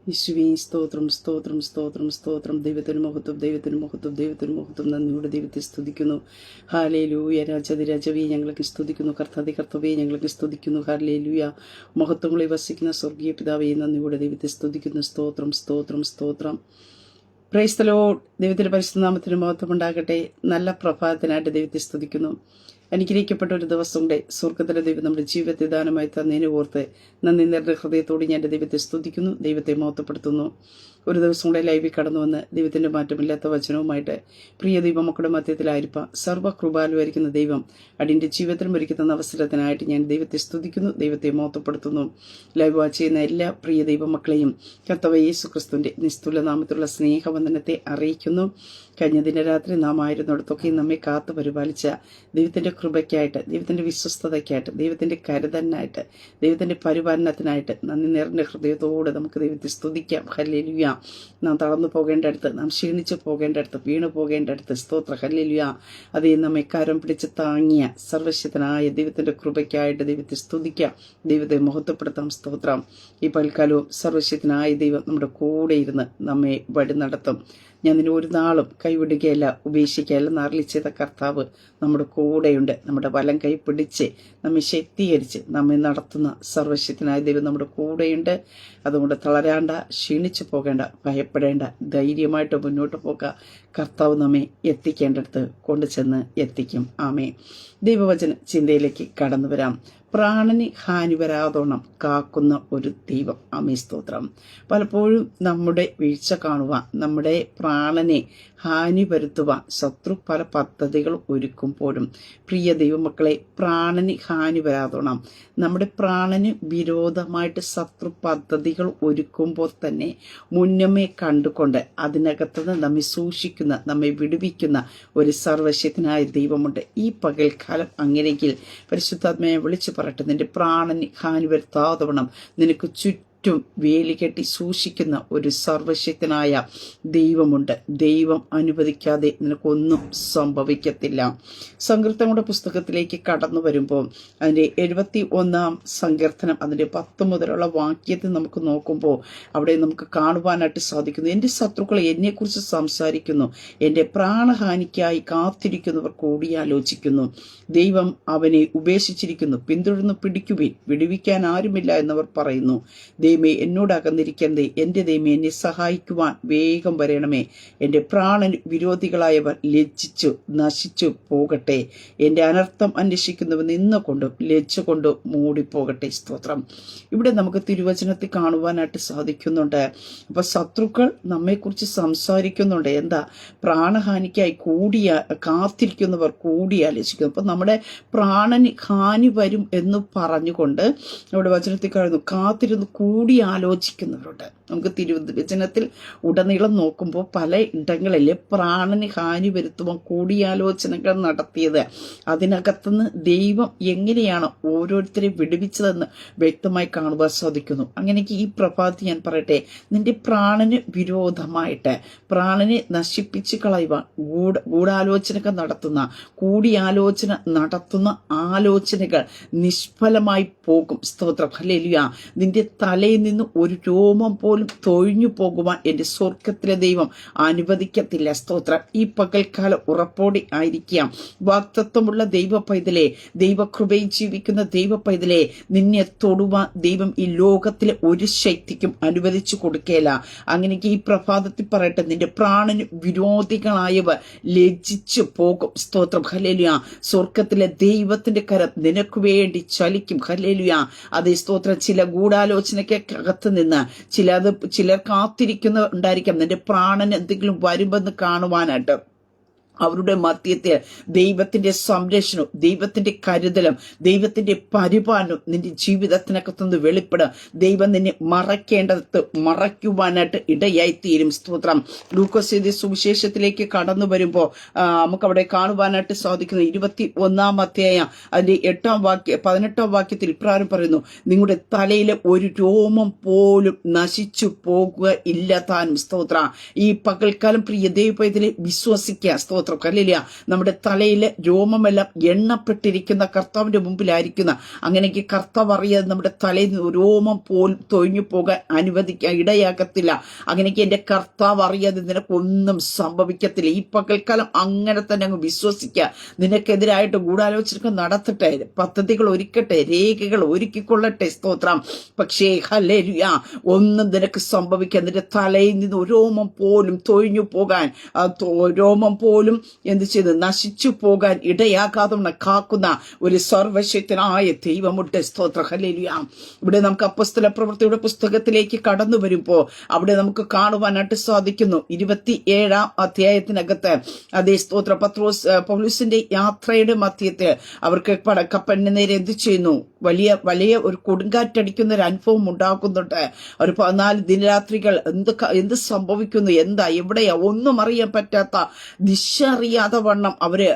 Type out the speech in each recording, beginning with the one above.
യേശുവേ സ്തോത്രം സ്തോത്രം സ്തോത്രം സ്തോത്രം. ദൈവത്തിന് മഹത്വം, ദൈവത്തിന് മഹത്വം, ദൈവത്തിന് മഹത്വം. നന്ദിയോടെ ദൈവത്തെ സ്തുതിക്കുന്നു. ഹല്ലേലൂയ. രാജാവേ ഞങ്ങൾക്ക് സ്തുതിക്കുന്നു. കർത്താവേ ഞങ്ങൾക്ക് സ്തുതിക്കുന്നു. ഹല്ലേലൂയ. മഹത്വങ്ങളിൽ വസിക്കുന്ന സ്വർഗീയ പിതാവേ നന്ദിയോടെ ദൈവത്തെ സ്തുതിക്കുന്നു. സ്തോത്രം സ്തോത്രം സ്തോത്രം. Praise the Lord. ദൈവത്തിന്റെ പരിശുദ്ധ നാമത്തിന് മഹത്വം ഉണ്ടാകട്ടെ. നല്ല പ്രഭാതത്തിനായിട്ട് ദൈവത്തെ സ്തുതിക്കുന്നു. അനുഗ്രഹിക്കപ്പെട്ട ഒരു ദിവസം കൂടെ സ്വർഗത്തിലെ ദൈവം നമ്മുടെ ജീവിതത്തെ ദാനമായി തന്നതിനെ ഓർത്ത് നന്ദി നിറഞ്ഞ ഹൃദയത്തോട് ഞാൻ എൻ്റെ ദൈവത്തെ സ്തുതിക്കുന്നു, ദൈവത്തെ മഹത്വപ്പെടുത്തുന്നു. ഒരു ദിവസം കൂടെ ലൈവിൽ കടന്നു വന്ന് ദൈവത്തിന്റെ മാറ്റമില്ലാത്ത വചനവുമായിട്ട് പ്രിയ ദൈവമക്കളുടെ മധ്യത്തിലായിരിക്കാം സർവ്വകൃപാലുവായിരിക്കുന്ന ദൈവം അടിന്റെ ജീവിതത്തിലും ഒരുക്കുന്ന അവസരത്തിനായിട്ട് ഞാൻ ദൈവത്തെ സ്തുതിക്കുന്നു, ദൈവത്തെ മഹത്വപ്പെടുത്തുന്നു. ലൈവ് വാച്ച് ചെയ്യുന്ന എല്ലാ പ്രിയ ദൈവമക്കളെയും കർത്താവ് യേശു ക്രിസ്തുവിന്റെ നിസ്തുല നാമത്തിലുള്ള സ്നേഹവന്ദനത്തെ അറിയിക്കുന്നു. കഴിഞ്ഞ ദിനരാത്രി നാം ആയിരുന്നിടത്തൊക്കെ നമ്മെ കാത്തു പരിപാലിച്ച ദൈവത്തിന്റെ കൃപയ്ക്കായിട്ട്, ദൈവത്തിന്റെ വിശ്വസ്തതയ്ക്കായിട്ട്, ദൈവത്തിന്റെ കരുതലിനായിട്ട്, ദൈവത്തിന്റെ പരിപാലനത്തിനായിട്ട് നന്ദി നിറഞ്ഞ ഹൃദയത്തോടെ നമുക്ക് ദൈവത്തെ സ്തുതിക്കാം. ഹല്ലേലൂയ. നാം തളർന്നു പോകേണ്ടടുത്ത്, നാം ക്ഷീണിച്ചു പോകേണ്ടടുത്ത്, വീണു പോകേണ്ടടുത്ത് സ്തോത്ര ഹല്ലേലൂയ. അതേ നമ്മെ കരം പിടിച്ച് താങ്ങിയ സർവശക്തനായ ദൈവത്തിന്റെ കൃപയ്ക്കായിട്ട് ദൈവത്തെ സ്തുതിക്കാം, ദൈവത്തെ മഹത്വപ്പെടുത്താം. സ്തോത്രം. ഈ പൽക്കാലവും സർവശക്തനായ ദൈവം നമ്മുടെ കൂടെ ഇരുന്ന് നമ്മെ വഴി നടത്തും. ഞാൻ നിന്നെ ഒരു നാളും കൈവിടുകയല്ല, ഉപേക്ഷിക്കുകയല്ല നാറിൽ ചെയ്ത കർത്താവ് നമ്മുടെ കൂടെയുണ്ട്. നമ്മുടെ വലം കൈ പിടിച്ച് നമ്മെ ശക്തീകരിച്ച് നമ്മെ നടത്തുന്ന സർവശക്തനായ ദൈവം നമ്മുടെ കൂടെയുണ്ട്. അതുകൊണ്ട് തളരാണ്ട, ക്ഷീണിച്ചു പോകേണ്ട, ഭയപ്പെടേണ്ട, ധൈര്യമായിട്ട് മുന്നോട്ട് പോക. കർത്താവ് നമ്മെ എത്തിക്കേണ്ടടുത്ത് കൊണ്ടുചെന്ന് എത്തിക്കും. ആമേ. ദൈവവചന ചിന്തയിലേക്ക് കടന്നു വരാം. പ്രാണന് ഹാനി വരാതോണം കാക്കുന്ന ഒരു ദൈവം. ആമേ സ്തോത്രം. പലപ്പോഴും നമ്മുടെ വീഴ്ച കാണുവാൻ, നമ്മുടെ പ്രാണനെ ഹാനി വരുത്തുവാൻ ശത്രു പല പദ്ധതികൾ ഒരുക്കുമ്പോഴും പ്രിയ ദൈവമക്കളെ പ്രാണന് ഹാനി വരാതോണം, നമ്മുടെ പ്രാണന് വിരോധമായിട്ട് ശത്രു പദ്ധതികൾ ഒരുക്കുമ്പോൾ തന്നെ മുന്നമേ കണ്ടുകൊണ്ട് അതിനകത്തുനിന്ന് നമ്മെ സൂക്ഷിക്കുന്ന, നമ്മെ വിടുവിക്കുന്ന ഒരു സർവശക്തനായ ദൈവമുണ്ട്. ഈ പകൽക്കാലം അങ്ങനെയെങ്കിൽ പരിശുദ്ധാത്മയെ വിളിച്ചു പറയട്ടെ, നിന്റെ പ്രാണന് ഹാനി വരുത്താതവണ്ണം നിനക്ക് ചുറ്റും വേലി കെട്ടി സൂക്ഷിക്കുന്ന ഒരു സർവശക്തനായ ദൈവമുണ്ട്. ദൈവം അനുവദിക്കാതെ നിനക്കൊന്നും സംഭവിക്കത്തില്ല. സങ്കീർത്തനങ്ങളുടെ പുസ്തകത്തിലേക്ക് കടന്നു വരുമ്പോൾ അതിന്റെ 71 സങ്കീർത്തനം അതിന്റെ 10 മുതലുള്ള വാക്യത്തിൽ നമുക്ക് നോക്കുമ്പോൾ അവിടെ നമുക്ക് കാണുവാനായിട്ട് സാധിക്കുന്നു. എന്റെ ശത്രുക്കൾ എന്നെക്കുറിച്ച് സംസാരിക്കുന്നു, എന്റെ പ്രാണഹാനിക്കായി കാത്തിരിക്കുന്നവർ കൂടിയാലോചിക്കുന്നു. ദൈവം അവനെ ഉപേക്ഷിച്ചിരിക്കുന്നു, പിന്തുടർന്ന് പിടിക്കുവിൻ, വിടുവിക്കാൻ ആരുമില്ല എന്നവർ പറയുന്നു. ദൈവമേ എന്നോട് അകന്നിരിക്കരുതേ, എന്റെ ദൈവമേ എന്നെ സഹായിക്കുവാൻ വേഗം വരണമേ. എന്റെ പ്രാണൻ വിരോധികളായവർ ലജ്ജിച്ചു നശിച്ചു പോകട്ടെ. എന്റെ അനർത്ഥം അന്വേഷിക്കുന്നവർ നിന്നുകൊണ്ടും ലജ്ജകൊണ്ടും മൂടിപ്പോകട്ടെ. സ്തോത്രം. ഇവിടെ നമുക്ക് തിരുവചനത്തിൽ കാണുവാനായിട്ട് സാധിക്കുന്നുണ്ട്. അപ്പൊ ശത്രുക്കൾ നമ്മെക്കുറിച്ച് സംസാരിക്കുന്നുണ്ട്. എന്താ? പ്രാണഹാനിക്കായി കാത്തിരിക്കുന്നവർ കൂടിയാലോചിക്കുന്നു. അപ്പൊ നമ്മുടെ പ്രാണന് ഹാനി വരും എന്ന് പറഞ്ഞുകൊണ്ട് നമ്മുടെ വചനത്തിൽ കാണുന്നു, കാത്തിരുന്ന് കൂടിയാലോചിക്കുന്നവരുണ്ട്. നമുക്ക് തിരുവചനത്തിൽ ഉടനീളം നോക്കുമ്പോൾ പല ഇടങ്ങളിൽ പ്രാണന് ഹാനി വരുത്തുവാൻ കൂടിയാലോചനകൾ നടത്തിയത്, അതിനകത്തുനിന്ന് ദൈവം എങ്ങനെയാണ് ഓരോരുത്തരെ വിടുവിച്ചതെന്ന് വ്യക്തമായി കാണുവാൻ സാധിക്കുന്നു. അങ്ങനെയൊക്കെ ഈ പ്രഭാതത്തിൽ ഞാൻ പറയട്ടെ, നിന്റെ പ്രാണന് വിരോധമായിട്ട് പ്രാണനെ നശിപ്പിച്ച് കളയുവാൻ ഗൂഢാലോചനകൾ നടത്തുന്ന, കൂടിയാലോചന നടത്തുന്ന ആലോചനകൾ നിഷ്ഫലമായി പോകും. സ്തോത്രം. ഹല്ലേലൂയ. നിന്റെ തലയിൽ നിന്ന് ഒരു രോമം പോലും തൊഴിഞ്ഞു പോകുവാൻ എന്റെ സ്വർഗത്തിലെ ദൈവം അനുവദിക്കത്തില്ല. സ്തോത്രം. ഈ പകൽക്കാലം ഉറപ്പോടെ ആയിരിക്കാം. വാഗ്ദത്തമുള്ള ദൈവ പൈതലെ, ദൈവകൃപയിൽ ജീവിക്കുന്ന ദൈവ പൈതലെ, നിന്നെ തൊടുവാൻ ദൈവം ഈ ലോകത്തിലെ ഒരു ശക്തിക്കും അനുവദിച്ചു കൊടുക്കുകയില്ല. അങ്ങനെയൊക്കെ ഈ പ്രഭാതത്തിൽ പറയട്ടെ, നിന്റെ പ്രാണന് വിരോധികളായവർ ലജ്ജിച്ചു പോകും. സ്തോത്രം. ഹല്ലേലൂയ. സ്വർഗത്തിലെ ദൈവത്തിന്റെ കരം നിനക്ക് വേണ്ടി ചലിക്കും. ഹല്ലേലൂയ. അതേ സ്തോത്രം. ചില ഗൂഢാലോചനക്കകത്ത് നിന്ന് ചിലർ കാത്തിരിക്കുന്നുണ്ടായിരിക്കാം നിന്റെ പ്രാണൻ എന്തെങ്കിലും വരുമെന്ന് കാണുവാനായിട്ട്. അവരുടെ മധ്യത്തിൽ ദൈവത്തിന്റെ സംരക്ഷണവും ദൈവത്തിന്റെ കരുതലും ദൈവത്തിന്റെ പരിപാലനവും നിന്റെ ജീവിതത്തിനകത്തുനിന്ന് വെളിപ്പെടും. ദൈവം നിന്നെ മറയ്ക്കേണ്ടത് മറയ്ക്കുവാനായിട്ട് ഇടയായിത്തീരും. സ്തോത്രം. ലൂക്കോസ് എഴുതിയ സുവിശേഷത്തിലേക്ക് കടന്നു വരുമ്പോൾ നമുക്കവിടെ കാണുവാനായിട്ട് സാധിക്കുന്നു. 21 അധ്യായം അതിന്റെ 18 വാക്യത്തിൽ ഇപ്രകാരം പറയുന്നു, നിങ്ങളുടെ തലയിലെ ഒരു രോമം പോലും നശിച്ചു പോകുക ഇല്ല താനും. സ്തോത്ര. ഈ പകൽക്കാലം പ്രിയ ദൈവത്തിലെ വിശ്വസിക്കുക. സ്തോത്ര. സ്തോത്രം. ഹല്ലേലൂയ. നമ്മുടെ തലയിലെ രോമമെല്ലാം എണ്ണപ്പെട്ടിരിക്കുന്ന കർത്താവിന്റെ മുമ്പിലായിരിക്കുന്ന, അങ്ങനെയെങ്കിൽ കർത്താവ് അറിയാതെ നമ്മുടെ തലയിൽ നിന്ന് രോമം പോലും തൊഴിഞ്ഞു പോകാൻ അനുവദിക്കാൻ ഇടയാക്കത്തില്ല. അങ്ങനെയെങ്കിൽ എന്റെ കർത്താവ് അറിയാതെ നിനക്കൊന്നും സംഭവിക്കത്തില്ല. ഈ പകൽക്കാലം അങ്ങനെ തന്നെ അങ്ങ് വിശ്വസിക്കുക. നിനക്കെതിരായിട്ട് ഗൂഢാലോചന നടത്തട്ടെ, പദ്ധതികൾ ഒരുക്കട്ടെ, രേഖകൾ ഒരുക്കിക്കൊള്ളട്ടെ. സ്തോത്രം. പക്ഷേ ഹല്ലേലൂയ, ഒന്നും നിനക്ക് സംഭവിക്കാൻ, നിന്റെ തലയിൽ നിന്ന് രോമം പോലും തൊഴിഞ്ഞു പോകാൻ, രോമം പോലും എന്ത് ചെയ്ത് നശിച്ചു പോകാൻ ഇടയാകാതെ കാക്കുന്ന ഒരു സർവശക്തനായ ദൈവമുണ്ട്. സ്തോത്ര. ഹല്ലേലൂയ. ഇവിടെ നമുക്ക് അപ്പോസ്തല പ്രവൃത്തിയുടെ പുസ്തകത്തിലേക്ക് കടന്നു വരുമ്പോ അവിടെ നമുക്ക് കാണുവാനായിട്ട് സാധിക്കുന്നു. 27-ാം അധ്യായത്തിനകത്ത് അതേ സ്തോത്ര പൗലോസിന്റെ യാത്രയുടെ മധ്യത്തിൽ അവർക്ക് കപ്പലിന് നേരെ എന്ത് ചെയ്യുന്നു? വലിയ ഒരു കൊടുങ്കാറ്റടിക്കുന്ന ഒരു അനുഭവം ഉണ്ടാക്കുന്നുണ്ട്. ഒരു 14 ദിനരാത്രികൾ എന്ത് സംഭവിക്കുന്നു, എന്താ, എവിടെയാ, ഒന്നും അറിയാൻ പറ്റാത്ത, ദിശ അറിയാതെ വണ്ണം അവര്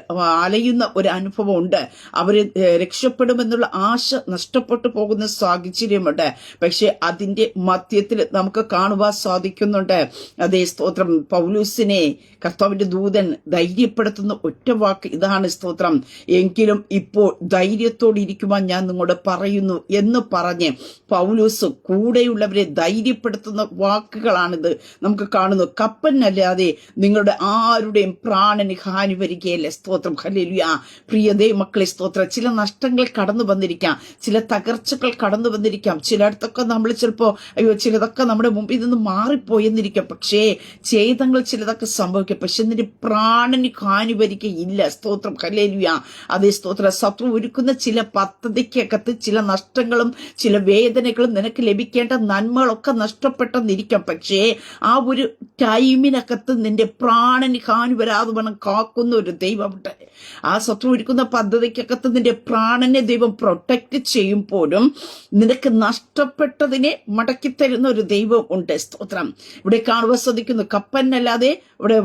അലയുന്ന ഒരു അനുഭവം ഉണ്ട്. അവര് രക്ഷപ്പെടുമെന്നുള്ള ആശ നഷ്ടപ്പെട്ടു പോകുന്ന സാഹചര്യമുണ്ട്. പക്ഷെ അതിന്റെ മധ്യത്തിൽ നമുക്ക് കാണുവാൻ സാധിക്കുന്നുണ്ട്. അതേ സ്തോത്രം, പൗലൂസിനെ കർത്താവിന്റെ ദൂതൻ ധൈര്യപ്പെടുത്തുന്ന ഒറ്റ വാക്ക് ഇതാണ്. സ്തോത്രം. എങ്കിലും ഇപ്പോൾ ധൈര്യത്തോടെ ഇരിക്കുവാൻ ഞാൻ നിങ്ങളോട് പറയുന്നു എന്ന് പറഞ്ഞ് പൗലൂസ് കൂടെയുള്ളവരെ ധൈര്യപ്പെടുത്തുന്ന വാക്കുകളാണിത് നമുക്ക് കാണുന്നു. കപ്പലിനല്ലാതെ നിങ്ങളുടെ ആരുടെയും പ്രാണന് ഹാനി വരികയല്ല. സ്തോത്രം. ഹല്ലേലൂയ. പ്രിയതേ മക്കളെ, സ്തോത്രം. ചില നഷ്ടങ്ങൾ കടന്നു വന്നിരിക്കാം, ചില തകർച്ചകൾ കടന്നു വന്നിരിക്കാം, ചിലയിടത്തൊക്കെ നമ്മൾ ചിലപ്പോ ചിലതൊക്കെ നമ്മുടെ മുമ്പിൽ നിന്ന് മാറിപ്പോയെന്നിരിക്കാം. പക്ഷേ ഛേദങ്ങൾ ചിലതൊക്കെ സംഭവിക്കും. പക്ഷെ നിന്റെ പ്രാണന് ഹാനി വരികയില്ല. സ്തോത്രം. ഹല്ലേലൂയ. അതേ സ്തോത്രം. ശത്രു ഒരുക്കുന്ന ചില പദ്ധതിക്കകത്ത് ചില നഷ്ടങ്ങളും ചില വേദനകളും നിനക്ക് ലഭിക്കേണ്ട നന്മകളൊക്കെ നഷ്ടപ്പെട്ടെന്നിരിക്കാം. പക്ഷേ ആ ഒരു ടൈമിനകത്ത് നിന്റെ പ്രാണന് ഹാനി വരാതെ വേണം കാക്കുന്ന ഒരു ദൈവമുണ്ട്. ആ ശത്രു ഒരുക്കുന്ന പദ്ധതിക്കകത്ത് നിന്റെ പ്രാണനെ ദൈവം പ്രൊട്ടക്ട് ചെയ്യുമ്പോഴും നിനക്ക് നഷ്ടപ്പെട്ടതിനെ മടക്കി തരുന്ന ഒരു ദൈവം ഉണ്ട്. സ്തോത്രം. ഇവിടെ കാണുവാൻ സാധിക്കുന്നു. കപ്പലിനല്ലാതെ, ഇവിടെ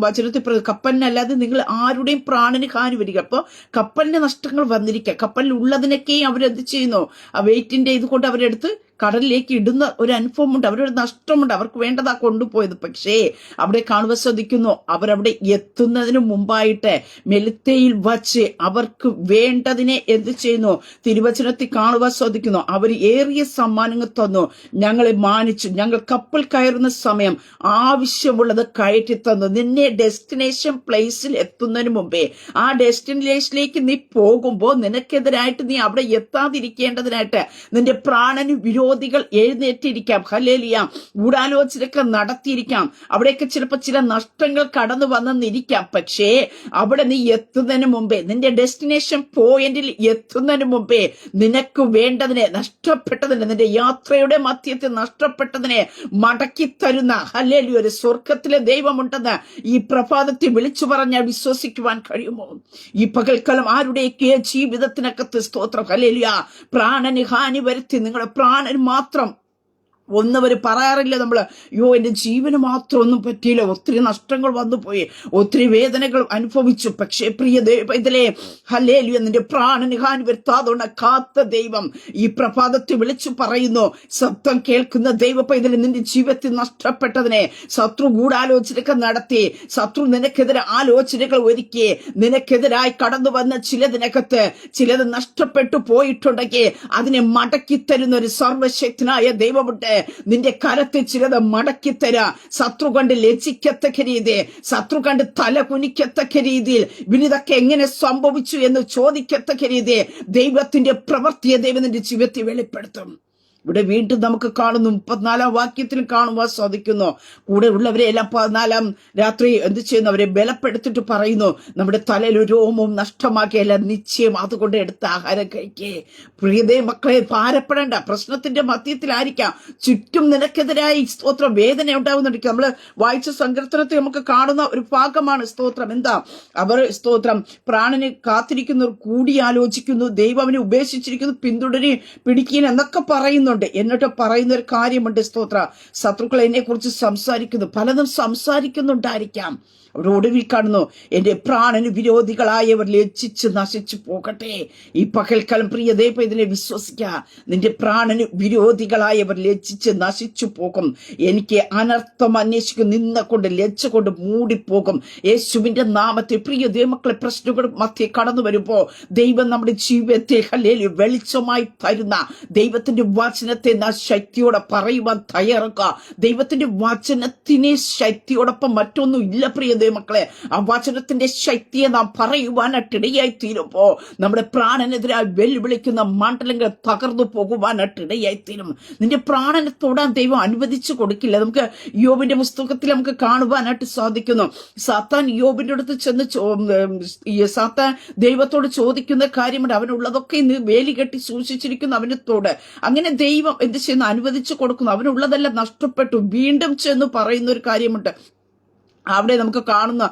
വചനത്തിൽ കപ്പലിനല്ലാതെ നിങ്ങൾ ആരുടെയും പ്രാണന് ഹാനി വരിക. അപ്പൊ കപ്പലിന്റെ നഷ്ടങ്ങൾ വന്നിരിക്കുക. കപ്പലിൽ ഉള്ളതിനൊക്കെയും അവരെന്ത് ചെയ്യുന്നു? ആ വെയിറ്റിന്റെ ഇത് കൊണ്ട് അവരെടുത്ത് കടലിലേക്ക് ഇടുന്ന ഒരു അനുഭവമുണ്ട്. അവരൊരു നഷ്ടമുണ്ട്. അവർക്ക് വേണ്ടതാ കൊണ്ടുപോയത്. പക്ഷേ അവിടെ കാണുവാൻ സാധിക്കുന്നു, അവരവിടെ എത്തുന്നതിന് മുമ്പായിട്ട് മെലിത്തയിൽ വച്ച് അവർക്ക് വേണ്ടതിനെ എന്ത് ചെയ്യുന്നു? തിരുവചനത്തിൽ കാണുവാൻ സാധിക്കുന്നു. അവർ ഏറിയ സമ്മാനങ്ങൾ തന്നു, ഞങ്ങളെ മാനിച്ചു, ഞങ്ങൾ കപ്പൽ കയറുന്ന സമയം ആവശ്യമുള്ളത് കയറ്റി തന്നു. നിന്നെ ഡെസ്റ്റിനേഷൻ പ്ലേസിൽ എത്തുന്നതിന് മുമ്പേ, ആ ഡെസ്റ്റിനേഷനിലേക്ക് നീ പോകുമ്പോൾ നിനക്കെതിരായിട്ട് നീ അവിടെ എത്താതിരിക്കേണ്ടതിനായിട്ട് നിന്റെ പ്രാണന് വിരോധികൾ എഴുന്നേറ്റിരിക്കാം. ഹല്ലേലൂയ. ഗൂഢാലോചനയൊക്കെ നടത്തിയിരിക്കാം. അവിടെയൊക്കെ ചിലപ്പോൾ ചില നഷ്ടങ്ങൾ കടന്നു വന്നെന്നിരിക്കാം. പക്ഷേ അവിടെ നീ എത്തുന്നതിന് മുമ്പേ, നിന്റെ ഡെസ്റ്റിനേഷൻ പോയിന്റിൽ എത്തുന്നതിന് മുമ്പേ നിനക്ക് വേണ്ടതിനെ, നഷ്ടപ്പെട്ടതിനെ, നിന്റെ യാത്രയുടെ മധ്യത്തിൽ നഷ്ടപ്പെട്ടതിനെ മടക്കി തരുന്ന ഹല്ലേലൂയ ഒരു സ്വർഗത്തിലെ ദൈവമുണ്ടെന്ന് ഈ പ്രഭാതത്തിൽ വിളിച്ചു പറഞ്ഞാൽ വിശ്വസിക്കുവാൻ കഴിയുമോ? ഈ പകൽക്കാലം ആരുടെയൊക്കെ ജീവിതത്തിനകത്ത് സ്തോത്രം ഹല്ലേലൂയ പ്രാണന് ഹാനി വരുത്തി നിങ്ങളുടെ പ്രാണന് മാത്രം ഒന്നവർ പറയാറില്ല. നമ്മൾ അയ്യോ എൻ്റെ ജീവന് മാത്രം ഒന്നും പറ്റിയില്ല, ഒത്തിരി നഷ്ടങ്ങൾ വന്നു പോയി, ഒത്തിരി വേദനകൾ അനുഭവിച്ചു. പക്ഷേ പ്രിയ ഇതിലെ ഹല്ലേലൂയ നിന്റെ പ്രാണന് ഹാനി വരുത്താതുകൊണ്ട് കാത്ത ദൈവം ഈ പ്രഭാതത്തിൽ വിളിച്ചു പറയുന്നു. ശബ്ദം കേൾക്കുന്ന ദൈവ ഇതിൽ നിന്റെ ജീവിതത്തിൽ നഷ്ടപ്പെട്ടതിനെ ശത്രു ഗൂഢാലോചനയൊക്കെ നടത്തി, ശത്രു നിനക്കെതിരെ ആലോചനകൾ ഒരുക്കി, നിനക്കെതിരായി കടന്നു വന്ന ചിലതിനകത്ത് ചിലത് നഷ്ടപ്പെട്ടു പോയിട്ടുണ്ടെങ്കിൽ അതിനെ മടക്കി തരുന്ന ഒരു സർവശക്തനായ ദൈവമുണ്ട്. നിന്റെ കരത്തിൽ ചിലത് മടക്കി തരാ. ശത്രു കണ്ട് ലജ്ജിക്കത്തക്ക രീതിയിൽ, ശത്രു കണ്ട് തല കുനിക്കത്തക്ക രീതിയിൽ, ഇവനിതൊക്കെ എങ്ങനെ സംഭവിച്ചു എന്ന് ചോദിക്കത്തക്ക രീതിയിൽ ദൈവത്തിന്റെ പ്രവൃത്തിയെ ദൈവം നിന്റെ ജീവിതത്തിൽ വെളിപ്പെടുത്തും. ഇവിടെ വീണ്ടും നമുക്ക് കാണുന്നു 34-ാം വാക്യത്തിൽ കാണുവാൻ സാധിക്കുന്നു. കൂടെ ഉള്ളവരെ എല്ലാം 14-ാം രാത്രി എന്ത് ചെയ്യുന്നു? അവരെ ബലപ്പെടുത്തിട്ട് പറയുന്നു, നമ്മുടെ തലയിൽ ഒരു രോമവും നഷ്ടമാക്കിയല്ല, നിശ്ചയം അതുകൊണ്ട് എടുത്ത് ആഹാരം കഴിക്കേ. പ്രിയതേ മക്കളെ, ഭാരപ്പെടേണ്ട. പ്രശ്നത്തിന്റെ മധ്യത്തിലായിരിക്കാം, ചുറ്റും നിനക്കെതിരായി സ്തോത്രം വേദന ഉണ്ടാകുന്നുണ്ട്. നമ്മള് വായിച്ച സങ്കീർത്തനത്തിൽ നമുക്ക് കാണുന്ന ഒരു ഭാഗമാണ്. സ്തോത്രം. എന്താ അവർ സ്തോത്രം പ്രാണന് കാത്തിരിക്കുന്നവർ കൂടിയാലോചിക്കുന്നു, ദൈവം അവനെ ഉപേക്ഷിച്ചിരിക്കുന്നു, പിന്തുടരി പിടിക്കീൻ എന്നൊക്കെ പറയുന്നു. വരുന്നുണ്ട്. എന്നിട്ട് പറയുന്ന ഒരു കാര്യമുണ്ട്. സ്തോത്ര, ശത്രുക്കൾ എന്നെ കുറിച്ച് സംസാരിക്കുന്നു, പലതും സംസാരിക്കുന്നുണ്ടായിരിക്കാം. അവിടെ ഒടുവിൽ കാണുന്നു, എന്റെ പ്രാണന് വിരോധികളായവർ ലജ്ജിച്ച് നശിച്ചു പോകട്ടെ. ഈ പകൽക്കാലം പ്രിയ ദൈവം ഇതിനെ വിശ്വസിക്കുക. നിന്റെ പ്രാണന് വിരോധികളായവർ ലജ്ജിച്ച് നശിച്ചു പോകും. എനിക്ക് അനർത്ഥം അന്വേഷിക്കും നിന്ന കൊണ്ട് ലജ്ജ കൊണ്ട് മൂടിപ്പോകും. യേശുവിന്റെ നാമത്തിൽ പ്രിയ ദൈവമക്കളെ, പ്രശ്നങ്ങൾ മധ്യേ കടന്നു വരുമ്പോ ദൈവം നമ്മുടെ ജീവിതത്തെ ഹല്ലേലൂയ വെളിച്ചമായി തരുന്ന ദൈവത്തിന്റെ വചനത്തെ നാം ശക്തിയോടെ പറയുവാൻ തയ്യാറാക്കുക. ദൈവത്തിന്റെ വചനത്തിനെ ശക്തിയോടൊപ്പം മറ്റൊന്നും ഇല്ല പ്രിയ ദൈവമക്കളെ. ആ വചനത്തിന്റെ ശക്തിയെ നാം പറയുവാനായിട്ടിടയായി തീരുമ്പോ നമ്മുടെ പ്രാണനെതിരായി വെല്ലുവിളിക്കുന്ന മണ്ഡലങ്ങൾ തകർന്നു പോകുവാനായിട്ടിടയായി തീരും. നിന്റെ പ്രാണനെ തൊടാൻ ദൈവം അനുവദിച്ചു കൊടുക്കില്ല. നമുക്ക് യോബിന്റെ പുസ്തകത്തിൽ നമുക്ക് കാണുവാനായിട്ട് സാധിക്കുന്നു. സാത്താൻ യോബിന്റെ അടുത്ത് ചെന്ന് സാത്താൻ ദൈവത്തോട് ചോദിക്കുന്ന കാര്യമുണ്ട്. അവനുള്ളതൊക്കെ ഇന്ന് വേലി കെട്ടി സൂക്ഷിച്ചിരിക്കുന്നു അവനത്തോട്. അങ്ങനെ ദൈവം എന്ത് ചെയ്യുന്നു? അനുവദിച്ചു കൊടുക്കുന്നു. അവനുള്ളതെല്ലാം നഷ്ടപ്പെട്ടു. വീണ്ടും ചെന്ന് പറയുന്ന ഒരു കാര്യമുണ്ട്. അവിടെ നമുക്ക് കാണുന്ന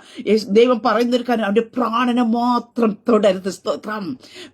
ദൈവം പറയുന്ന ഒരു കാര്യം, അവന്റെ പ്രാണനെ മാത്രം തൊടരുത്. സ്തോത്രം.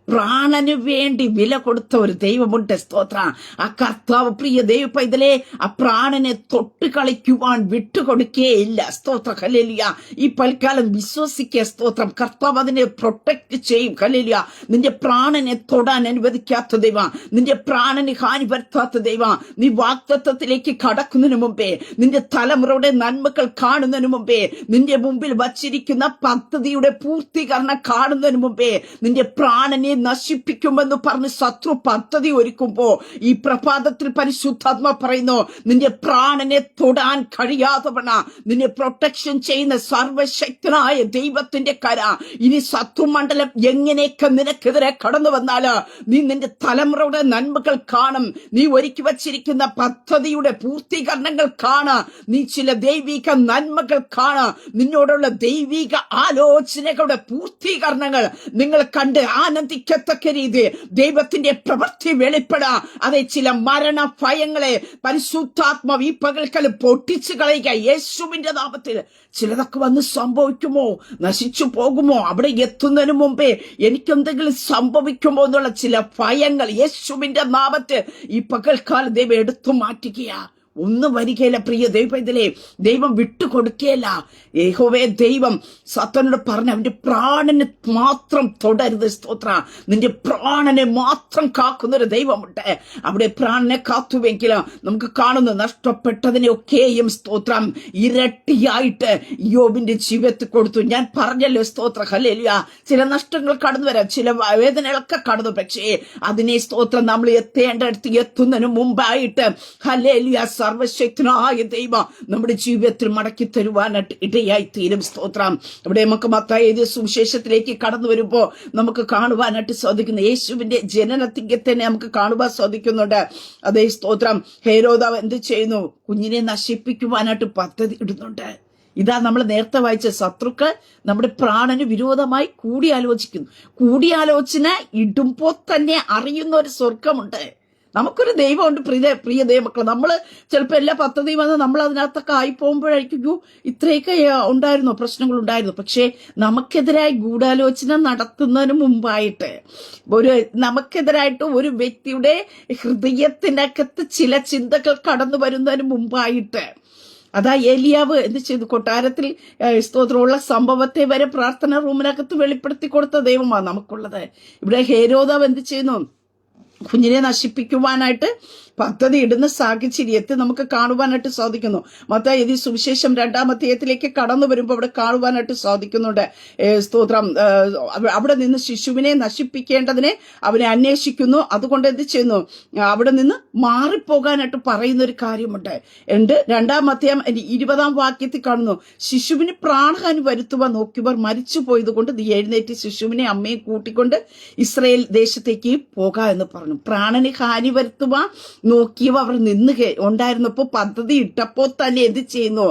പ്രാണന് വേണ്ടി വില കൊടുത്ത ഒരു ദൈവമുണ്ട്. സ്തോത്രം. ആ കർത്താവ് പ്രിയ ദൈവ പൈതലേ ആ പ്രാണനെ തൊട്ട് കളിക്കുവാൻ വിട്ടുകൊടുക്കേയില്ല. സ്തോത്ര. ഹല്ലേലൂയ. ഈ പൽക്കാലം വിശ്വസിക്കുക. സ്തോത്രം. കർത്താവ് അതിനെ പ്രൊട്ടക്ട് ചെയ്യും. ഹല്ലേലൂയ. നിന്റെ പ്രാണനെ തൊടാൻ അനുവദിക്കാത്ത ദൈവം, നിന്റെ പ്രാണന് ഹാനി വരുത്താത്ത ദൈവം. നീ വാഗ്ദത്തത്തിലേക്ക് കടക്കുന്നതിന് മുമ്പേ, നിന്റെ തലമുറയുടെ നന്മകൾ കാണുന്നതിന് മുമ്പേ, നിന്റെ മുമ്പിൽ വച്ചിരിക്കുന്ന പദ്ധതിയുടെ പൂർത്തീകരണം കാണുന്നതിന് മുമ്പേ, നിന്റെ പ്രാണനെ നശിപ്പിക്കുമെന്ന് പറഞ്ഞ് ശത്രു പദ്ധതി ഒരുക്കുമ്പോ ഈ പ്രഭാതത്തിൽ പരിശുദ്ധാത്മ പറയുന്നു, നിന്റെ പ്രാണനെ തൊടാൻ കഴിയാത്തവണ നിന്നെ പ്രൊട്ടക്ഷൻ ചെയ്യുന്ന സർവശക്തനായ ദൈവത്തിന്റെ കര ഇനി ശത്രുമണ്ഡലം എങ്ങനെയൊക്കെ നിനക്കെതിരെ കടന്നു വന്നാല് നീ നിന്റെ തലമുറയുടെ നന്മകൾ കാണും. നീ ഒരുക്കി വച്ചിരിക്കുന്ന പദ്ധതിയുടെ പൂർത്തീകരണങ്ങൾ കാണാം. നീ ചില ദൈവിക നന്മകൾ നിന്നോടുള്ള ദൈവിക ആലോചനകളുടെ പൂർത്തീകരണങ്ങൾ നിങ്ങൾ കണ്ട് ആനന്ദിക്കത്തക്ക രീതി ദൈവത്തിന്റെ പ്രവൃത്തി വെളിപ്പെടാ. അതെ, ചില മരണ ഭയങ്ങളെ പരിശുദ്ധാത്മാവ് ഈ പകൽക്കാലം പൊട്ടിച്ചു കളയുക യേശുവിന്റെ നാമത്തിൽ. ചിലതൊക്കെ വന്ന് സംഭവിക്കുമോ, നശിച്ചു പോകുമോ, അവിടെ എത്തുന്നതിന് മുമ്പേ എനിക്കെന്തെങ്കിലും സംഭവിക്കുമോ എന്നുള്ള ചില ഭയങ്ങൾ യേശുവിന്റെ നാമത്തിൽ ഈ പകൽക്കാലം ദൈവം എടുത്തു മാറ്റുകയാ. ഒന്നും വരികയില്ല പ്രിയ ദൈവത്തിലെ. ദൈവം വിട്ടുകൊടുക്കുകയില്ല. യഹോവേ ദൈവം സാത്താനോട് പറഞ്ഞ അവന്റെ പ്രാണനെ മാത്രം തൊടരുത്. സ്തോത്ര. നിന്റെ പ്രാണനെ മാത്രം കാക്കുന്നൊരു ദൈവമുണ്ട്. അവിടെ പ്രാണനെ കാത്തുവെങ്കിലും നമുക്ക് കാണുന്നു നഷ്ടപ്പെട്ടതിനെ ഒക്കെയും സ്തോത്രം ഇരട്ടിയായിട്ട് യോബിന്റെ ജീവിതത്തിൽ കൊടുത്തു. ഞാൻ പറഞ്ഞല്ലോ സ്തോത്ര. ഹല്ലേലൂയ. ചില നഷ്ടങ്ങൾ കടന്നു വരാം, ചില വേദനകളൊക്കെ കടന്നു. പക്ഷേ അതിനെ സ്തോത്രം നമ്മൾ എത്തേണ്ടടുത്ത് എത്തുന്നതിന് മുമ്പായിട്ട് ഹല്ലേലൂയ സർവശക്തനായ ദൈവം നമ്മുടെ ജീവിതത്തിൽ മടക്കി തരുവാനായിട്ട് ഇടയായി തീരും. സ്തോത്രം. ഇവിടെ നമുക്ക് മത്തായി സുവിശേഷത്തിലേക്ക് കടന്നു വരുമ്പോ നമുക്ക് കാണുവാനായിട്ട് സാധിക്കുന്നു. യേശുവിന്റെ ജനനത്തിക്ക് തന്നെ നമുക്ക് കാണുവാൻ സാധിക്കുന്നുണ്ട്. അതേ സ്തോത്രം. ഹേരോദാവ് എന്ത് ചെയ്യുന്നു? കുഞ്ഞിനെ നശിപ്പിക്കുവാനായിട്ട് പദ്ധതി ഇടുന്നുണ്ട്. ഇതാ നമ്മൾ നേരത്തെ വായിച്ച ശത്രുക്കൾ നമ്മുടെ പ്രാണന് വിരോധമായി കൂടിയാലോചിക്കുന്നു. കൂടിയാലോചന ഇടുമ്പോ തന്നെ അറിയുന്ന ഒരു സ്വർഗമുണ്ട്. നമുക്കൊരു ദൈവമുണ്ട് പ്രിയ ദൈവമക്കൾ. നമ്മൾ ചിലപ്പോൾ എല്ലാ പദ്ധതിയും വന്ന് നമ്മൾ അതിനകത്തൊക്കെ ആയി പോകുമ്പോഴായിരിക്കും ഇത്രയൊക്കെ ഉണ്ടായിരുന്നു, പ്രശ്നങ്ങൾ ഉണ്ടായിരുന്നു. പക്ഷേ നമുക്കെതിരായി ഗൂഢാലോചന നടത്തുന്നതിന് മുമ്പായിട്ട് നമുക്കെതിരായിട്ട് ഒരു വ്യക്തിയുടെ ഹൃദയത്തിനകത്ത് ചില ചിന്തകൾ കടന്നു വരുന്നതിന് മുമ്പായിട്ട് അതാ ഏലിയാവ് എന്ത് ചെയ്തു? കൊട്ടാരത്തിൽ സ്തോത്രമുള്ള സംഭവത്തെ വരെ പ്രാർത്ഥന റൂമിനകത്ത് വെളിപ്പെടുത്തി കൊടുത്ത ദൈവമാണ് നമുക്കുള്ളത്. ഇവിടെ ഹേരോദാവ് എന്ത് ചെയ്യുന്നു? കുഞ്ഞിനെ നശിപ്പിക്കുവാനായിട്ട് പദ്ധതി ഇടുന്ന സാഹചര്യത്തെ നമുക്ക് കാണുവാനായിട്ട് സാധിക്കുന്നു. മത്തായി സുവിശേഷം 2-ാം അധ്യായത്തിലേക്ക് കടന്നു വരുമ്പോൾ അവിടെ കാണുവാനായിട്ട് സാധിക്കുന്നുണ്ട്. സ്തോത്രം. അവിടെ നിന്ന് ശിശുവിനെ നശിപ്പിക്കേണ്ടതിനെ അവനെ അന്വേഷിക്കുന്നു. അതുകൊണ്ട് എന്ത് ചെയ്യുന്നു? അവിടെ നിന്ന് മാറിപ്പോകാനായിട്ട് പറയുന്ന ഒരു കാര്യമുണ്ട്. 2-ാം അധ്യായം 20-ാം വാക്യത്തിൽ കാണുന്നു, ശിശുവിന് പ്രാണഹാനി വരുത്തുവാൻ നോക്കിയവർ മരിച്ചു പോയത് കൊണ്ട് നീ എഴുന്നേറ്റ് ശിശുവിനെ അമ്മയെ കൂട്ടിക്കൊണ്ട് ഇസ്രായേൽ ദേശത്തേക്ക് പോകാം എന്ന് പറഞ്ഞു. പ്രാണന് ഹാനി വരുത്തുവാൻ നോക്കിയവ അവർ നിന്ന് ഉണ്ടായിരുന്നപ്പോ പദ്ധതി ഇട്ടപ്പോ തന്നെ എന്ത് ചെയ്യുന്നു?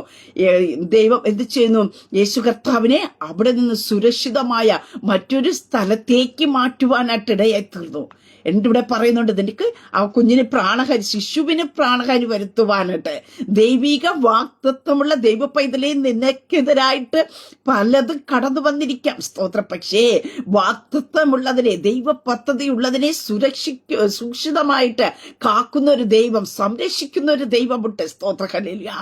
ദൈവം എന്ത് ചെയ്യുന്നു? യേശു കർത്താവിനെ അവിടെ നിന്ന് സുരക്ഷിതമായ മറ്റൊരു സ്ഥലത്തേക്ക് മാറ്റുവാനായിട്ട് ഇടയായി തീർന്നു. എൻ്റെ ഇവിടെ പറയുന്നുണ്ട്, നിനക്ക് ആ കുഞ്ഞിന് ശിശുവിന് പ്രാണഹാനി വരുത്തുവാനായിട്ട് ദൈവിക വാക്തത്വമുള്ള ദൈവ പൈതലേ നിനക്കെതിരായിട്ട് പലതും കടന്നു വന്നിരിക്കാം. സ്തോത്രം. പക്ഷേ വാക്തത്വമുള്ളതിനെ, ദൈവ പദ്ധതി ഉള്ളതിനെ സുരക്ഷിതമായിട്ട് കാക്കുന്ന ഒരു ദൈവം, സംരക്ഷിക്കുന്ന ഒരു ദൈവമുണ്ട്. സ്തോത്ര ഹല്ലേലൂയ.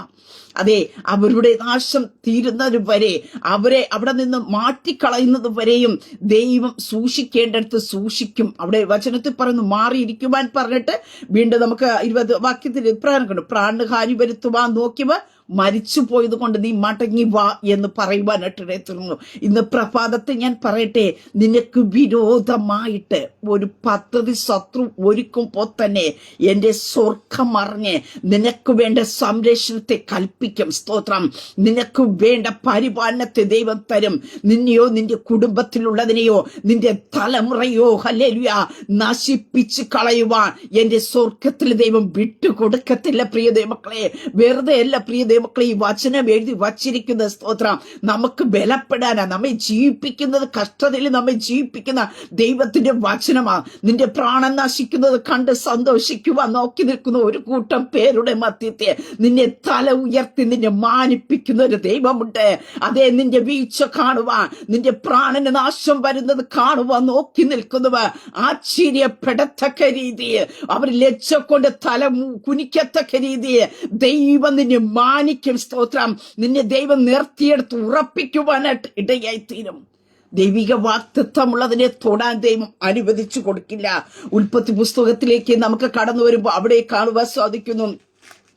അതെ, അവരുടെ നാശം തീരുന്നത് വരെ, അവരെ അവിടെ നിന്ന് മാറ്റിക്കളയുന്നത് വരെയും ദൈവം സൂക്ഷിക്കേണ്ടടുത്ത് സൂക്ഷിക്കും. അവിടെ വചനത്തിൽ പറയുന്നു, മാറിയിരിക്കുവാൻ പറഞ്ഞിട്ട് വീണ്ടും നമുക്ക് 20 വാക്യത്തിൽ ഇപ്രകാരം കണ്ടു, പ്രാണഹാനി വരുത്തുവാൻ നോക്കിയവ മരിച്ചു പോയത് കൊണ്ട് നീ മടങ്ങി വാ എന്ന് പറയുവാനായിട്ടിടെ തീർന്നു. ഇന്ന് പ്രഭാതത്തിൽ ഞാൻ പറയട്ടെ, നിനക്ക് വിരോധമായിട്ട് ഒരു പദ്ധതി ശത്രു ഒരുക്കുമ്പോൾ തന്നെ എന്റെ സ്വർഗം അറിഞ്ഞ് നിനക്ക് വേണ്ട സംരക്ഷണത്തെ കൽപ്പിക്കും. സ്തോത്രം. നിനക്ക് വേണ്ട പരിപാലനത്തെ ദൈവം തരും. നിന്നെയോ നിന്റെ കുടുംബത്തിലുള്ളതിനെയോ നിന്റെ തലമുറയോ ഹല്ലേലൂയ നശിപ്പിച്ച് കളയുവാൻ എന്റെ സ്വർഗത്തിൽ ദൈവം വിട്ടുകൊടുക്കത്തില്ല. പ്രിയ ദൈവമക്കളെ, വെറുതെ അല്ല പ്രിയ ദൈവമക്കളെ ഈ വചനം എഴുതി വച്ചിരിക്കുന്ന. സ്തോത്രം. നമുക്ക് ബലപ്പെടാനാ, നമ്മെ ജീവിപ്പിക്കുന്നത്, കഷ്ടതയിൽ നമ്മെ ജീവിപ്പിക്കുന്ന ദൈവത്തിന്റെ വചനമാ. നിന്റെ പ്രാണൻ നശിക്കുന്നത് കണ്ട് സന്തോഷിക്കുവാൻ നോക്കി നിൽക്കുന്ന ഒരു കൂട്ടം പേരുടെ മധ്യത്തെ നിന്നെ തല ഉയർത്തി നിന്നെ മാനിപ്പിക്കുന്ന ഒരു ദൈവമുണ്ട്. അതേ, നിന്റെ വീഴ്ച കാണുവാൻ, നിന്റെ പ്രാണന് നാശം വരുന്നത് കാണുവാൻ നോക്കി നിൽക്കുന്നവർ ആശ്ചര്യപ്പെടത്തക്ക രീതിയിൽ, അവർ ലജ്ജ കൊണ്ട് തല കുനിക്കത്തക്ക രീതിയിൽ ദൈവം നിന്നെ മാനിക്കും. സ്തോത്രം. നിന്നെ ദൈവം നിർത്തിയെടുത്ത് ഉറപ്പിക്കുവാനായിട്ട് ഇടയായിത്തീരും. ദൈവിക വാക്തത്വമുള്ളതിനെ തൊടാൻ ദൈവം അനുവദിച്ചു കൊടുക്കില്ല. ഉൽപ്പത്തി പുസ്തകത്തിലേക്ക് നമുക്ക് കടന്നു വരുമ്പോൾ അവിടെ കാണുവാൻ സാധിക്കുന്നു,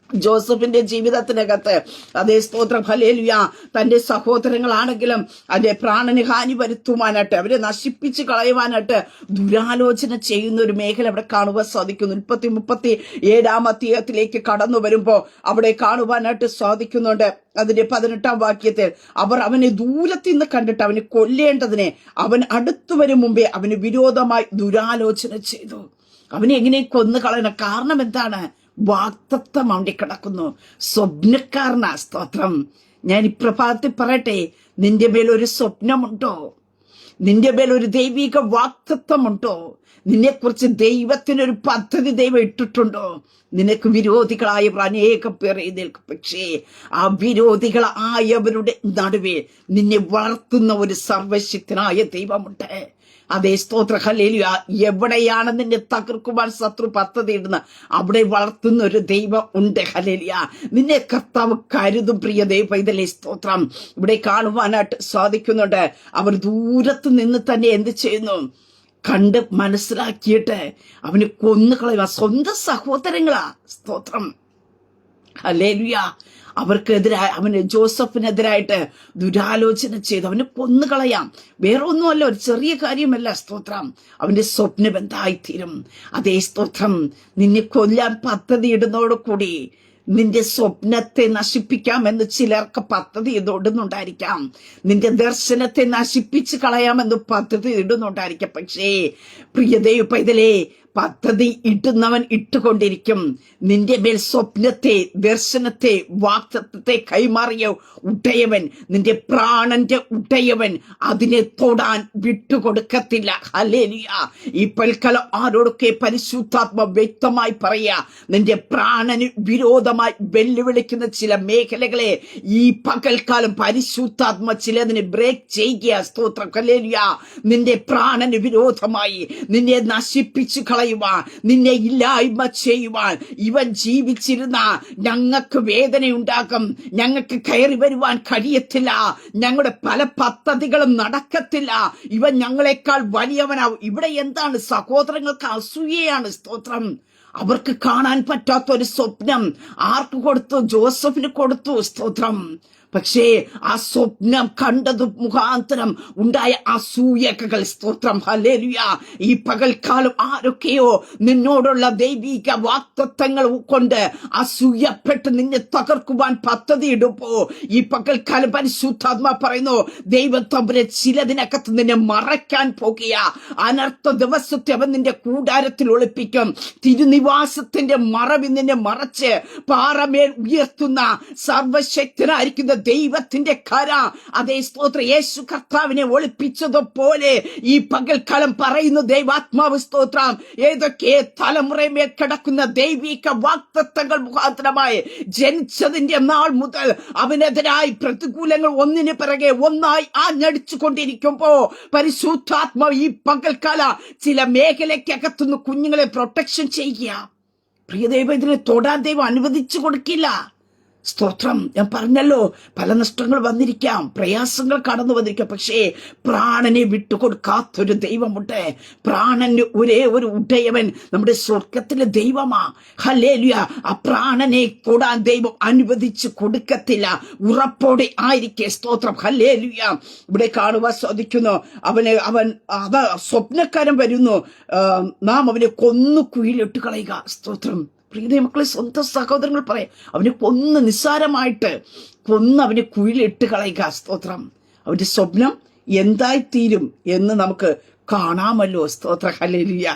ജോസഫിന്റെ ജീവിതത്തിനകത്ത് അതേ സ്തോത്രം ഹല്ലേലൂയ, തന്റെ സഹോദരങ്ങളാണെങ്കിലും അതിന്റെ പ്രാണന് ഹാനി വരുത്തുവാനായിട്ട്, അവരെ നശിപ്പിച്ച് കളയുവാനായിട്ട് ദുരാലോചന ചെയ്യുന്ന ഒരു മേഖല അവിടെ കാണുവാൻ സാധിക്കുന്നു. 37 അധ്യായത്തിലേക്ക് കടന്നു വരുമ്പോ അവിടെ കാണുവാനായിട്ട് സാധിക്കുന്നുണ്ട്. അതിന്റെ 18 വാക്യത്തിൽ, അവർ അവനെ ദൂരത്തിൽ നിന്ന് കണ്ടിട്ട് അവനെ കൊല്ലേണ്ടതിനെ അവൻ അടുത്തു വരും മുമ്പേ അവന് വിരോധമായി ദുരാലോചന ചെയ്തു. അവനെ എങ്ങനെ കൊന്നു കളയണം? കാരണം എന്താണ്? വാക്തത്വം അവിടെ കിടക്കുന്നു. സ്വപ്നക്കാരനാ. സ്തോത്രം. ഞാൻ ഈ പ്രഭാതത്തിൽ പറയട്ടെ, നിന്റെ മേൽ ഒരു സ്വപ്നമുണ്ടോ? നിന്റെ മേൽ ഒരു ദൈവിക വാക്തത്വമുണ്ടോ? നിന്നെക്കുറിച്ച് ദൈവത്തിനൊരു പദ്ധതി ദൈവം ഇട്ടിട്ടുണ്ടോ? നിനക്ക് വിരോധികളായവർ അനേകം പേർ എഴുന്നേൽക്കും. പക്ഷേ ആ വിരോധികളായവരുടെ നടുവേ നിന്നെ വളർത്തുന്ന ഒരു സർവശക്തനായ ദൈവമുണ്ട്. അതേ സ്തോത്ര ഹല്ലേലൂയ. എവിടെയാണ് നിന്നെ തകർക്കുവാൻ ശത്രു പദ്ധതി ഇടുന്ന അവിടെ വളർത്തുന്ന ഒരു ദൈവം ഉണ്ട്. ഹല്ലേലൂയ. നിന്നെ കർത്താവ് കരുതും. പ്രിയ ദൈവ സ്തോത്രം. ഇവിടെ കാണുവാനായിട്ട് സാധിക്കുന്നുണ്ട്. അവർ ദൂരത്ത് നിന്ന് തന്നെ എന്ത് ചെയ്യുന്നു? കണ്ട് മനസ്സിലാക്കിയിട്ട് അവന് കൊന്നുകളയുക. സ്വന്തം സഹോദരങ്ങളാ. സ്തോത്രം. ഹല്ലേലൂയ. അവർക്കെതിരായി, അവന് ജോസഫിനെതിരായിട്ട് ദുരാലോചന ചെയ്ത് അവന് കൊന്നുകളയാം. വേറെ ഒന്നുമല്ല, ഒരു ചെറിയ കാര്യമല്ല. സ്തോത്രം. അവന്റെ സ്വപ്നം എന്തായിത്തീരും? അതേ സ്തോത്രം. നിന്നെ കൊല്ലാൻ പദ്ധതി ഇടുന്നതോടുകൂടി നിന്റെ സ്വപ്നത്തെ നശിപ്പിക്കാമെന്ന് ചിലർക്ക് പദ്ധതി ഇടുന്നുണ്ടായിരിക്കാം. നിന്റെ ദർശനത്തെ നശിപ്പിച്ച് കളയാമെന്ന് പദ്ധതി ഇടുന്നുണ്ടായിരിക്കാം. പക്ഷേ പ്രിയ ദൈവ പൈതലേ, പദ്ധതി ഇട്ടുന്നവൻ ഇട്ടുകൊണ്ടിരിക്കും. നിന്റെ മേൽ സ്വപ്നത്തെ, ദർശനത്തെ, വാക്തത്വത്തെ കൈമാറിയ ഉടയവൻ, നിന്റെ പ്രാണന്റെ ഉടയവൻ അതിനെ തൊടാൻ വിട്ടുകൊടുക്കത്തില്ല. ഹല്ലേലൂയ. ഈ പൽക്കാലം ആരോടൊക്കെ പരിശുദ്ധാത്മ വ്യക്തമായി പറയാ, നിന്റെ പ്രാണന് വിരോധമായി വെല്ലുവിളിക്കുന്ന ചില മേഖലകളെ ഈ പകൽക്കാലം പരിശുദ്ധാത്മ ചിലതിനെ ബ്രേക്ക് ചെയ്യുക. സ്തോത്രം. ഹല്ലേലൂയ. നിന്റെ പ്രാണന് വിരോധമായി നിന്നെ നശിപ്പിച്ചു കളയുവാൻ, നിന്നെ ഇല്ലായ്മ ചെയ്യുവാൻ ഇവൻ ജീവിച്ചിരുന്ന ഞങ്ങൾക്ക് വേദനയുണ്ടാകും, ഞങ്ങൾക്ക് കയറി വരുവാൻ കഴിയത്തില്ല, ഞങ്ങളുടെ പല പദ്ധതികളും നടക്കത്തില്ല, ഇവൻ ഞങ്ങളെക്കാൾ വലിയവനാവും. ഇവിടെ എന്താണ്? സഹോദരങ്ങൾക്ക് അസൂയയാണ്. സ്തോത്രം. അവർക്ക് കാണാൻ പറ്റാത്ത ഒരു സ്വപ്നം ആർക്ക് കൊടുത്തു? ജോസഫിന് കൊടുത്തു. സ്തോത്രം. പക്ഷേ ആ സ്വപ്നം കണ്ടത് മുഖാന്തരം ഉണ്ടായ അസൂയകൾ. സ്തോത്രം. ഹല്ലേലൂയ. ഈ പകൽക്കാലം ആരൊക്കെയോ നിന്നോടുള്ള ദൈവിക വാക്തത്വങ്ങൾ കൊണ്ട് അസൂയപ്പെട്ട് നിന്നെ തകർക്കുവാൻ പദ്ധതി ഇടുമ്പോ ഈ പകൽക്കാലം പരിശുദ്ധാത്മാ പറയുന്നു, ദൈവം തമ്പുരാൻ ചിലതിനകത്ത് നിന്നെ മറയ്ക്കാൻ പോകുക. അനർത്ഥ ദിവസത്തെ അവൻ നിന്റെ കൂടാരത്തിൽ ഒളിപ്പിക്കും. തിരുനിവാസത്തിന്റെ മറവിൽ നിന്നെ മറച്ച് പാറമേൽ ഉയർത്തുന്ന സർവശക്തനായിരിക്കുന്ന ദൈവത്തിന്റെ കര, അതേ സ്തോത്ര യേശു കർത്താവിനെ ഒളിപ്പിച്ചതുപോലെ ഈ പകൽക്കാലം പറയുന്നു ദൈവാത്മാവ് സ്തോത്രം, ഏതൊക്കെ തലമുറമേൽ കിടക്കുന്ന ദൈവിക വാഗ്ദത്തങ്ങൾ മുഖാന്തരമായി ജനിച്ചതിന്റെ നാൾ മുതൽ അവനെതിരായി പ്രതികൂലങ്ങൾ ഒന്നിന് പിറകെ ഒന്നായി ആഞ്ഞടിച്ചു കൊണ്ടിരിക്കുമ്പോ പരിശുദ്ധാത്മാവ് ഈ പകൽക്കാല ചില മേഖലയ്ക്കകത്തുനിന്ന് കുഞ്ഞുങ്ങളെ പ്രൊട്ടക്ഷൻ ചെയ്യുക. പ്രിയ ദൈവം ഇതിനെ തൊടാൻ ദൈവം അനുവദിച്ചു കൊടുക്കില്ല. സ്തോത്രം. ഞാൻ പറഞ്ഞല്ലോ, പല നഷ്ടങ്ങൾ വന്നിരിക്കാം, പ്രയാസങ്ങൾ കടന്നു വന്നിരിക്കാം, പക്ഷേ പ്രാണനെ വിട്ടുകൊടുക്കാത്തൊരു ദൈവമുണ്ട്. പ്രാണന് ഒരേ ഒരു ഉടയവൻ നമ്മുടെ സ്വർഗത്തിലെ ദൈവമാ. ഹല്ലേലൂയ. ആ പ്രാണനെ തൊടാൻ ദൈവം അനുവദിച്ചു കൊടുക്കത്തില്ല. ഉറപ്പോടെ ആയിരിക്കെ. സ്തോത്രം. ഹല്ലേലൂയ. ഇവിടെ കാണുവാൻ സാധിക്കുന്നു, അവൻ സ്വപ്നക്കാരൻ വരുന്നു, നാം അവനെ കൊന്നു കുഴിയിലിട്ട് കളയുക. സ്തോത്രം. പ്രിയ മക്കളെ, സ്വന്തം സഹോദരങ്ങൾ പറയാം, അവനെ കൊന്ന് നിസ്സാരമായിട്ട് അവനെ കുഴിയിലിട്ട് കളയുക. സ്തോത്രം. അവന്റെ സ്വപ്നം എന്തായിത്തീരും എന്ന് നമുക്ക് കാണാമല്ലോ. സ്തോത്ര. ഹല്ലേലൂയ.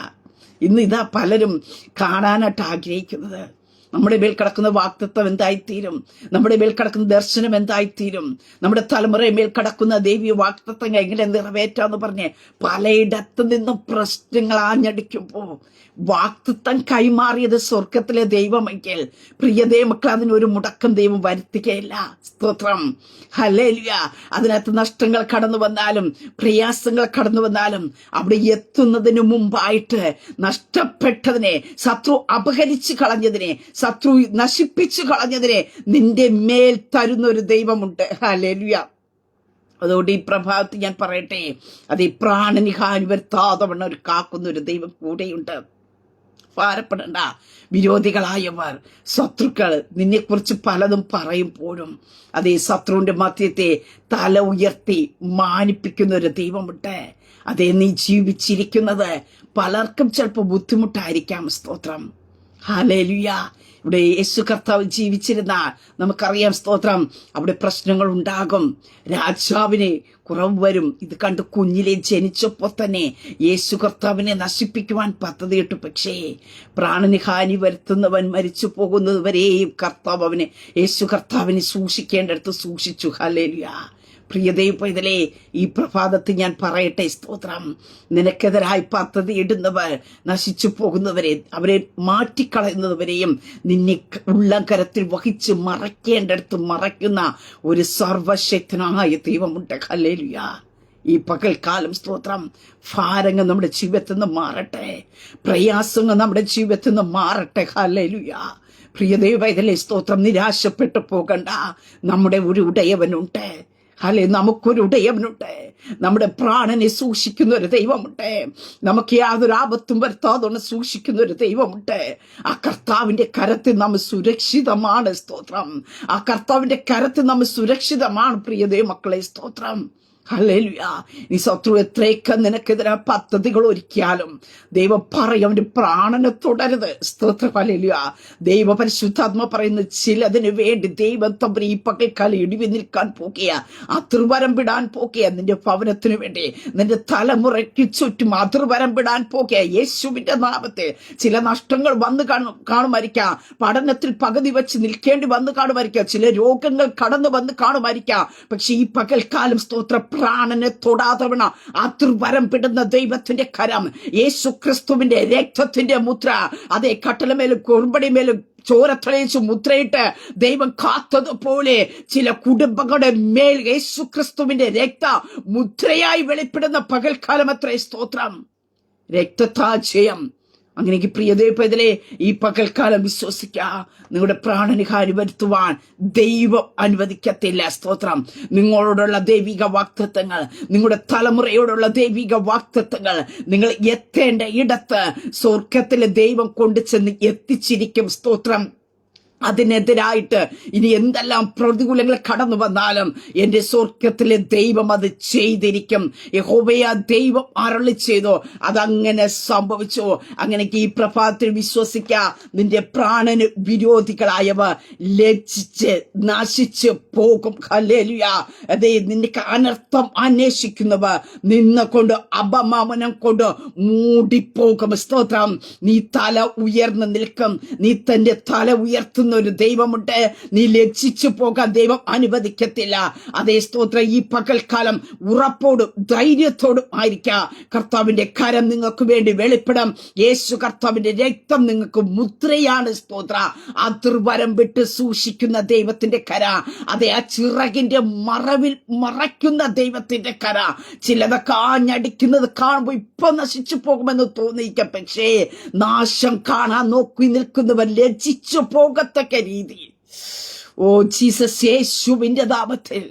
ഇന്ന് ഇതാ പലരും കാണാനായിട്ട് ആഗ്രഹിക്കുന്നത്. നമ്മുടെ മേൽ കിടക്കുന്ന വാഗ്ദത്തം എന്തായിത്തീരും, നമ്മുടെ മേൽ കിടക്കുന്ന ദർശനം എന്തായിത്തീരും, നമ്മുടെ തലമുറയെ മേൽ കിടക്കുന്ന ദൈവീയ വാഗ്ദത്തം എങ്ങനെ നിറവേറ്റാന്ന് പറഞ്ഞ് പലയിടത്തു നിന്നും പ്രശ്നങ്ങൾ ആഞ്ഞടിക്കുമ്പോ വാഗ്ദത്തം കൈമാറിയത് സ്വർഗത്തിലെ ദൈവമെങ്കിൽ പ്രിയതേ മക്കൾ അതിനൊരു മുടക്കം ദൈവം വരുത്തുകയില്ല. സ്തോത്രം. ഹല്ലേലൂയ. അതിനകത്ത് നഷ്ടങ്ങൾ കടന്നു വന്നാലും പ്രയാസങ്ങൾ കടന്നു വന്നാലും അവിടെ എത്തുന്നതിന് മുമ്പായിട്ട് നഷ്ടപ്പെട്ടതിനെ, ശത്രു അപഹരിച്ചു കളഞ്ഞതിനെ, ശത്രു നശിപ്പിച്ചു കളഞ്ഞതിനെ നിന്റെ മേൽ തരുന്ന ഒരു ദൈവമുണ്ട്. ഹല്ലേലൂയ. അതുകൊണ്ട് ഈ പ്രഭാതത്തിൽ ഞാൻ പറയട്ടെ, അത് ഈ പ്രാണന് ഹാനി വരുത്താതെ വണ്ണം ഒരു കാക്കുന്ന ഒരു ദൈവം കൂടെയുണ്ട്. ഭാരപ്പെടണ്ട. വിരോധികളായവർ, ശത്രുക്കൾ നിന്നെക്കുറിച്ച് പലതും പറയുമ്പോഴും അതേ ശത്രുവിന്റെ മധ്യത്തെ തല ഉയർത്തി മാനിപ്പിക്കുന്ന ഒരു ദൈവമുണ്ട്. അതേ, നീ ജീവിച്ചിരിക്കുന്നത് പലർക്കും ചിലപ്പോൾ ബുദ്ധിമുട്ടായിരിക്കാം. സ്തോത്രം. ഹല്ലേലൂയ. ഇവിടെ യേശു കർത്താവ് ജീവിച്ചിരുന്ന നമുക്കറിയാം. സ്തോത്രം. അവിടെ പ്രശ്നങ്ങൾ ഉണ്ടാകും, രാജാവിന് കുറവ് വരും. ഇത് കണ്ട് കുഞ്ഞിലെ ജനിച്ചപ്പോൾ തന്നെ യേശു കർത്താവിനെ നശിപ്പിക്കുവാൻ പദ്ധതിയിട്ടു. പക്ഷേ പ്രാണന് ഹാനി വരുത്തുന്നവൻ മരിച്ചു പോകുന്നത് വരെയും കർത്താവ് അവനെ, യേശു കർത്താവിനെ സൂക്ഷിക്കേണ്ടടുത്ത് സൂക്ഷിച്ചു. ഹല്ലേലൂയ. പ്രിയതേ പൈതലേ, ഈ പ്രഭാതത്തിൽ ഞാൻ പറയട്ടെ, സ്തോത്രം, നിനക്കെതിരായി പദ്ധതി ഇടുന്നവർ നശിച്ചു പോകുന്നവരെ, അവരെ മാറ്റിക്കളയുന്നവരെയും നിന്നെ ഉള്ളംകരത്തിൽ വഹിച്ച് മറയ്ക്കേണ്ടടുത്ത് മറയ്ക്കുന്ന ഒരു സർവശക്തനായ ദൈവമുണ്ട്. ഹല്ലേലൂയ. ഈ പകൽക്കാലം സ്തോത്രം, ഭാരങ്ങൾ നമ്മുടെ ജീവിതത്തിൽ നിന്ന് മാറട്ടെ, പ്രയാസങ്ങൾ നമ്മുടെ ജീവിതത്തിൽ നിന്ന് മാറട്ടെ. ഹല്ലേലൂയ. പ്രിയതേ പൈതലേ, സ്തോത്രം, നിരാശപ്പെട്ടു പോകണ്ട. നമ്മുടെ ഒരു ഉടയവനുണ്ട്. അല്ലെ, നമുക്കൊരു ഉടയവനുണ്ട്. നമ്മുടെ പ്രാണനെ സൂക്ഷിക്കുന്ന ഒരു ദൈവമുണ്ട്. നമുക്ക് യാതൊരു ആപത്തും വരുത്താതെ സൂക്ഷിക്കുന്ന ഒരു ദൈവമുണ്ട്. ആ കർത്താവിന്റെ കരത്തിൽ നാം സുരക്ഷിതമാണ്. സ്തോത്രം. ആ കർത്താവിന്റെ കരത്തിൽ നാം സുരക്ഷിതമാണ്. പ്രിയതേ മക്കളെ, സ്തോത്രം. ഹല്ലേലൂയ. ഈ ശത്രു എത്രയൊക്കെ നിനക്കെതിരെ പദ്ധതികൾ ഒരുക്കിയാലും ദൈവം പറയും, അവന്റെ പ്രാണനെ തുടരുത്. സ്തോത്രം. ഹല്ലേലൂയ. ദൈവ പരിശുദ്ധാത്മ പറയുന്നു, ചിലതിന് വേണ്ടി ദൈവം തമ്പുരാൻ ഈ പകൽക്കാലം ഇടിവി നിൽക്കാൻ പോകുക, അതിർവരം വിടാൻ പോകുക. നിന്റെ ഭവനത്തിനു വേണ്ടി, നിന്റെ തലമുറയ്ക്ക് ചുറ്റും അതിർവരം വിടാൻ പോകുക. യേശുവിന്റെ നാമത്തിൽ ചില നഷ്ടങ്ങൾ വന്നു കാണുമായിരിക്കാം, പഠനത്തിൽ പകുതി വെച്ച് നിൽക്കേണ്ടി വന്നു കാണുമായിരിക്കാം, ചില രോഗങ്ങൾ കടന്നു വന്ന് കാണുമായിരിക്കാം. പക്ഷെ ഈ പകൽക്കാലം സ്തോത്ര, പ്രാണനെ തൊടാതവണ അതിർവരം വിടുന്ന ദൈവത്തിന്റെ കരം, യേശു ക്രിസ്തുവിന്റെ രക്തത്തിന്റെ മുദ്ര, അതേ കട്ടലമേലും കുറുമ്പടിമേലും ചോരത്തളയിച്ച് മുദ്രയിട്ട് ദൈവം കാത്തതുപോലെ ചില കുടുംബങ്ങളുടെ മേൽ യേശു ക്രിസ്തുവിന്റെ രക്ത മുദ്രയായി വെളിപ്പെടുന്ന പകൽക്കാലം അത്രേ. സ്തോത്രം. രക്തത്താൽ ജയം. അങ്ങനെ പ്രിയതേ പൈതലേ, ഈ പകൽക്കാലം വിശ്വസിക്കുക, നിങ്ങളുടെ പ്രാണന് ഹാനി വരുത്തുവാൻ ദൈവം അനുവദിക്കത്തില്ല. സ്തോത്രം. നിങ്ങളോടുള്ള ദൈവിക വാഗ്ദത്തങ്ങൾ, നിങ്ങളുടെ തലമുറയോടുള്ള ദൈവിക വാഗ്ദത്തങ്ങൾ നിങ്ങൾ എത്തേണ്ട ഇടത്ത് സ്വർഗത്തിലെ ദൈവം കൊണ്ടുചെന്ന് എത്തിച്ചിരിക്കും. സ്തോത്രം. അതിനെതിരായിട്ട് ഇനി എന്തെല്ലാം പ്രതികൂലങ്ങൾ കടന്നു വന്നാലും എന്റെ സ്വർഗത്തിലെ ദൈവം അത് ചെയ്തിരിക്കും. യഹോവയെ ദൈവം അരുളി ചെയ്തു, അതങ്ങനെ സംഭവിച്ചു. അങ്ങനെ ഈ പ്രഭാതത്തിൽ വിശ്വസിക്ക, നിന്റെ പ്രാണന് വിരോധികളായവർ ലജ്ജിച്ച് നശിച്ച് പോകും. ഹല്ലേലൂയ. അതേ, നിനക്ക് അനർത്ഥം അന്വേഷിക്കുന്നവർ നിന്നെക്കൊണ്ട് അപമാനം കൊണ്ട് മൂടിപ്പോകും. സ്തോത്രം. നീ തല ഉയർന്നു നിൽക്കും. നീ തന്റെ തല ഉയർത്തുന്ന നടത്തുന്ന ഒരു ദൈവമുണ്ട്. നീ ലജ്ജിച്ചു പോകാൻ ദൈവം അനുവദിക്കത്തില്ല. അതേ സ്തോത്രം, ഈ പകൽക്കാലം ഉറപ്പോടും ധൈര്യത്തോടും ആയിരിക്കാം. കർത്താവിന്റെ കരം നിങ്ങൾക്ക് വേണ്ടി വെളിപ്പെടാം. യേശു കർത്താവിന്റെ രക്തം നിങ്ങൾക്ക് മുദ്രയാണ്. സ്തോത്ര, അതിർവരം വിട്ട് സൂക്ഷിക്കുന്ന ദൈവത്തിന്റെ കര, അതെ, ആ ചിറകിന്റെ മറവിൽ മറയ്ക്കുന്ന ദൈവത്തിന്റെ കര. ചിലതൊക്കെ ആഞ്ഞടിക്കുന്നത് കാണുമ്പോൾ ഇപ്പൊ നശിച്ചു പോകുമെന്ന് തോന്നിയിരിക്കാം. പക്ഷേ നാശം കാണാൻ നോക്കി നിൽക്കുന്നവർ ലജ്ജിച്ചു പോകത്തക്ക രീതിയിൽ, ഓ ജീസസ്, യേശുവിന്റെ നാമത്തിൽ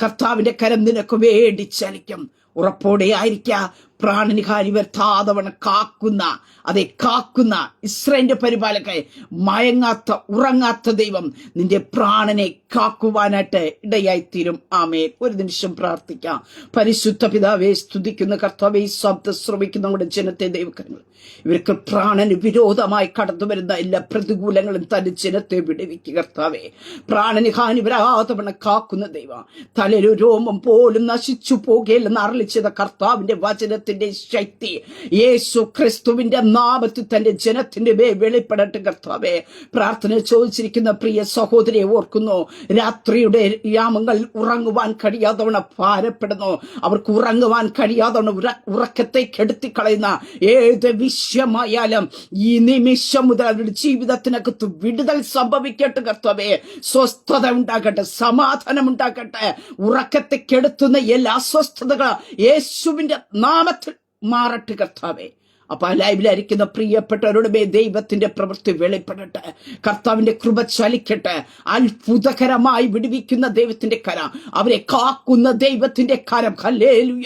കർത്താവിന്റെ കരം നിനക്ക് വേണ്ടി ചലിക്കും. ഉറപ്പോടെ ആയിരിക്കാം. പ്രാണനിഹാനി വരുത്താതവണ്ണം കാക്കുന്ന, അതെ, കാക്കുന്ന ഇസ്രായേലിന്റെ പരിപാലകൻ, മയങ്ങാത്ത ഉറങ്ങാത്ത ദൈവം നിന്റെ പ്രാണനെ കാക്കുവാനായിട്ട് ഇടയായിത്തീരും. ആമേൻ. ഒരു നിമിഷം പ്രാർത്ഥിക്കാം. പരിശുദ്ധ പിതാവേ, സ്തുതിക്കുന്ന കർത്താവേ, ഈ ശബ്ദം ശ്രമിക്കുന്ന നമ്മുടെ ജനത്തെ ദൈവകരങ്ങൾ, ഇവർക്ക് പ്രാണന് വിരോധമായി കടന്നു വരുന്ന എല്ലാ പ്രതികൂലങ്ങളും തന്റെ ജനത്തെ വിടുവിക്കുക കർത്താവേ. പ്രാണന് ഹാനി വരാതവണ്ണം കാക്കുന്ന ദൈവം, തലൊരു രോമം പോലും നശിച്ചു പോകയില്ലെന്ന് അരുളിച്ചത് കർത്താവിന്റെ വചനത്തിന്റെ ശക്തി യേശു ക്രിസ്തുവിന്റെ നാമത്തിൽ തന്റെ ജനത്തിന്റെ മേൽ വെളിപ്പെടട്ടെ കർത്താവേ. പ്രാർത്ഥന ചോദിച്ചിരിക്കുന്ന പ്രിയ സഹോദരിയെ ഓർക്കുന്നു. രാത്രിയുടെ യാമങ്ങൾ ഉറങ്ങുവാൻ കഴിയാതവണ്ണം ഭാരപ്പെടുന്നു. അവർക്ക് ഉറങ്ങുവാൻ കഴിയാതവണ്ണം ഉറക്കത്തെ കെടുത്തിക്കളയുന്ന ഏത് വിഷയമായാലും ഈ നിമിഷം മുതൽ അവരുടെ ജീവിതത്തിനകത്ത് വിടുതൽ സംഭവിക്കട്ടെ കർത്താവേ. സ്വസ്ഥത ഉണ്ടാകട്ടെ, സമാധാനം ഉണ്ടാകട്ടെ. ഉറക്കത്തെ കെടുത്തുന്ന എല്ലാ അസ്വസ്ഥതകളും യേശുവിന്റെ നാമത്തിൽ മാറട്ടെ കർത്താവേ. അപ്പൊ ലൈവിലായിരിക്കുന്ന പ്രിയപ്പെട്ടവരുടെ മേൽ ദൈവത്തിന്റെ പ്രവൃത്തി വെളിപ്പെടട്ടെ. കർത്താവിന്റെ കൃപ ചലിക്കട്ടെ. അത്ഭുതകരമായി വിടുവിക്കുന്ന ദൈവത്തിന്റെ കരം, അവരെ കാക്കുന്ന ദൈവത്തിന്റെ കരം, ഹല്ലേലൂയ,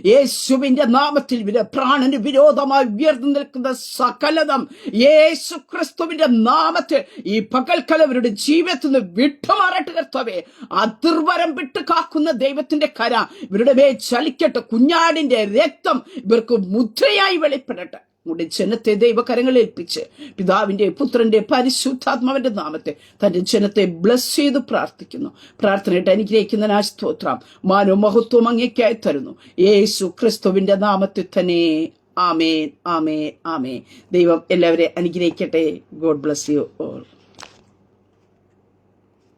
യേശുവിന്റെ നാമത്തിൽ പ്രാണന് വിരോധമായി ഉയർന്നു നിൽക്കുന്ന സകലതും യേശു ക്രിസ്തുവിന്റെ നാമത്തിൽ ഈ പകൽക്കാലം അവരുടെ ജീവിതത്തിൽ നിന്ന് വിട്ടുമാറട്ടെ കർത്താവേ. അതിർവരം വിട്ട് കാക്കുന്ന ദൈവത്തിന്റെ കരം ഇവരുടെ മേൽ ചലിക്കട്ടെ. കുഞ്ഞാടിന്റെ രക്തം ഇവർക്ക് മുദ്രയായി വെളിപ്പെടട്ടെ. നമ്മുടെ ജനത്തെ ദൈവകരങ്ങളിൽ ഏൽപ്പിച്ച് പിതാവിന്റെ പുത്രന്റെ പരിശുദ്ധാത്മാവിന്റെ നാമത്തെ തന്റെ ജനത്തെ ബ്ലസ് ചെയ്ത് പ്രാർത്ഥിക്കുന്നു. പ്രാർത്ഥനയായിട്ട് അനുഗ്രഹിക്കുന്ന സ്തോത്രം, മാനവും മഹത്വവും അങ്ങേക്കായി തരുന്നു. യേശു ക്രിസ്തുവിന്റെ നാമത്തിൽ തന്നെ. ആമേൻ, ആമേൻ, ആമേൻ. ദൈവം എല്ലാവരെയും അനുഗ്രഹിക്കട്ടെ. God bless you all.